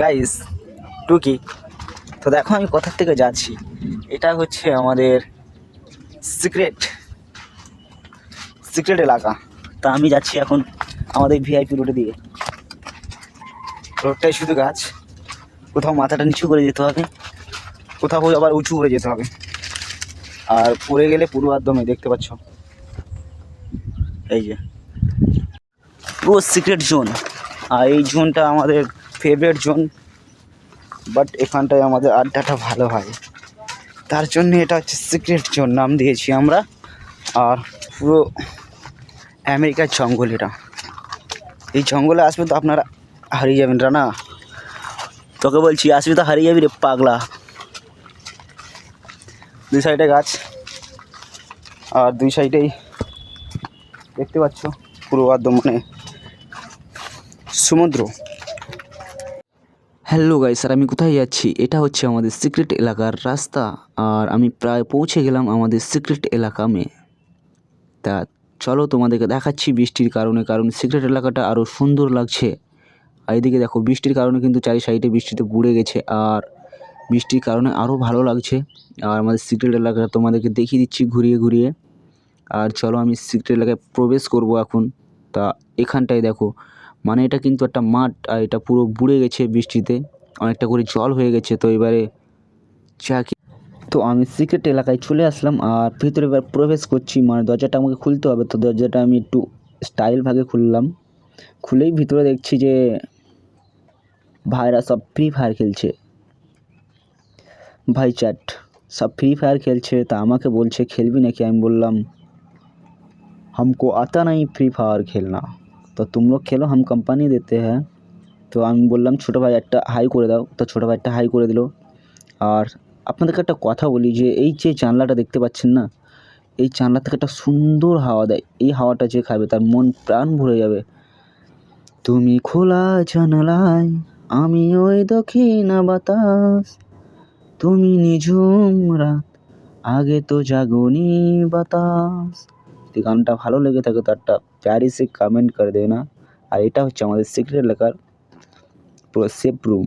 Guys টুকি। তো দেখো আমি কোথা থেকে যাচ্ছি, এটা হচ্ছে আমাদের সিক্রেট সিক্রেট এলাকা। তা আমি যাচ্ছি এখন আমাদের ভিআইপি রোডে দিয়ে। রোডটাই শুধু গাছ, কোথাও মাথাটা নিচু করে যেতে হবে, কোথাও আবার উঁচু করে যেতে হবে, আর পড়ে গেলে পুরো একদমই দেখতে পাচ্ছ এই যে পুরো সিক্রেট জোন। আর এই জোনটা আমাদের ফেভারিট জোন, বাট এখানটায় আমাদের আড্ডাটা ভালো হয়, তার জন্য এটা হচ্ছে সিক্রেট জোন নাম দিয়েছি আমরা। আর পুরো আমেরিকার জঙ্গল এটা, এই জঙ্গলে আসবে তো আপনারা হারিয়ে যাবেন রানা, তোকে বলছি আসবি তো হারিয়ে যাবি রে পাগলা। দুই সাইডে গাছ আর দুই সাইডেই দেখতে পাচ্ছ পুরো একদম মানে সমুদ্র। হ্যালো গাইস, আর আমি কোথায় যাচ্ছি? এটা হচ্ছে আমাদের সিক্রেট এলাকার রাস্তা, আর আমি প্রায় পৌঁছে গেলাম আমাদের সিক্রেট এলাকা তা চলো তোমাদেরকে দেখাচ্ছি বৃষ্টির কারণে, কারণ সিক্রেট এলাকাটা আরও সুন্দর লাগছে। আর এদিকে দেখো বৃষ্টির কারণে কিন্তু চারি সাইডে বৃষ্টিতে বুড়ে গেছে, আর বৃষ্টির কারণে আরও ভালো লাগছে। আর আমাদের সিক্রেট এলাকা তোমাদেরকে দেখিয়ে দিচ্ছি ঘুরিয়ে ঘুরিয়ে। আর চলো আমি সিক্রেট এলাকায় প্রবেশ করব এখন। তা এখানটায় দেখো, মানে এটা কিন্তু একটা মাঠ, আর এটা পুরো বুড়ে গেছে বৃষ্টিতে, অনেকটা করে জল হয়ে গেছে। তো এবারে তো আমি সিক্রেট এলাকায় চলে আসলাম, আর ভিতরে এবার প্রবেশ করছি। মানে দরজাটা আমাকে খুলতে হবে, তো দরজাটা আমি একটু স্টাইল ভাগে খুললাম। খুলেই ভিতরে দেখছি যে ভাইরা সব ফ্রি ফায়ার খেলছে, ভাই চ্যাট সব ফ্রি ফায়ার খেলছে। তা আমাকে বলছে খেলবি নাকি? আমি বললাম हमको आता नहीं फ्री फायर खेलना, तो तुम लोग खेलो, हम कंपनी देते हैं। তো আমি বললাম ছোটো ভাই একটা হাই করে দাও, তো ছোটো ভাই একটা হাই করে দিল। আর আপনাদেরকে একটা কথা বলি যে এই যে জানলাটা দেখতে পাচ্ছেন না, এই জানলা থেকে একটা সুন্দর হাওয়া দেয়, এই হাওয়াটা যে খাবে তার মন প্রাণ ভরে যাবে। তুমি খোলা জানালায়, আমি ওই দক্ষিণা বাতাস, তুমি নিঝুম রাত, আগে তো জাগনি বাতাস। যদি গানটা ভালো লেগে থাকে তো একটা প্যারি সে কমেন্ট করে দেবে না। আর এটা হচ্ছে আমাদের সিক্রেট এলাকার পুরো সেফ রুম।